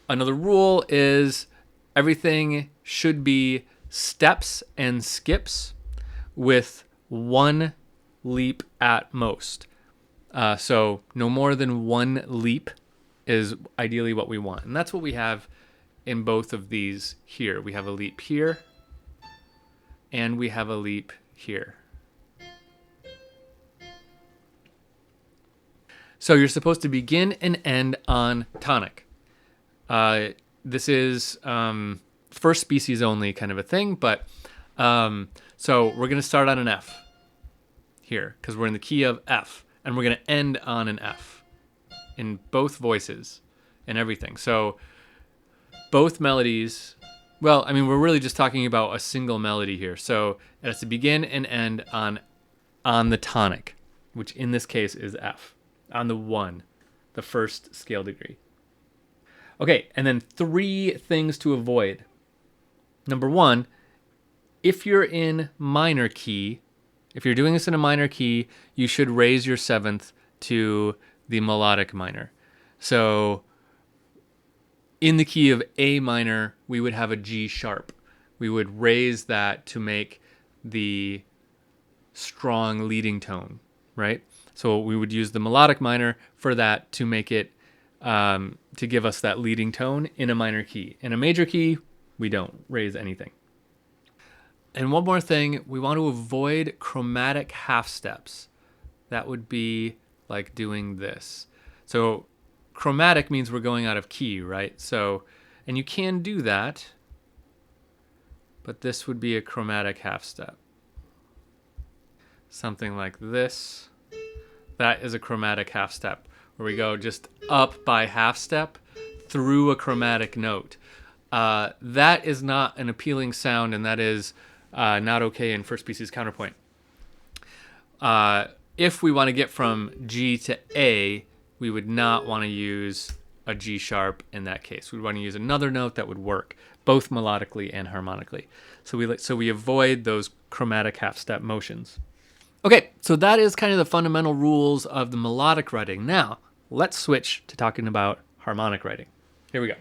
Another rule is everything should be steps and skips with one leap at most. So no more than one leap is ideally what we want. And that's what we have in both of these here. We have a leap here, and we have a leap here. So you're supposed to begin and end on tonic. This is first species only kind of a thing, but so we're going to start on an F here because we're in the key of F, and we're going to end on an F in both voices and everything. So both melodies, well, I mean, we're really just talking about a single melody here. So it has to begin and end on the tonic, which in this case is F, on the 1, the first scale degree. Okay, and then 3 things to avoid. Number 1, if you're in minor key, if you're doing this in a minor key, you should raise your 7th to the melodic minor. So in the key of A minor, we would have a G sharp. We would raise that to make the strong leading tone, right? So we would use the melodic minor for that to make it, to give us that leading tone in a minor key. In a major key, we don't raise anything. And one more thing, we want to avoid chromatic half steps. That would be like doing this. So chromatic means we're going out of key, right? So, and you can do that, but this would be a chromatic half step. Something like this. That is a chromatic half step, where we go just up by half step through a chromatic note. That is not an appealing sound, and that is not okay in first species counterpoint. If we want to get from G to A, we would not want to use a G sharp in that case. We'd want to use another note that would work, both melodically and harmonically. So we avoid those chromatic half step motions. Okay, so that is kind of the fundamental rules of the melodic writing. Now, let's switch to talking about harmonic writing. Here we go.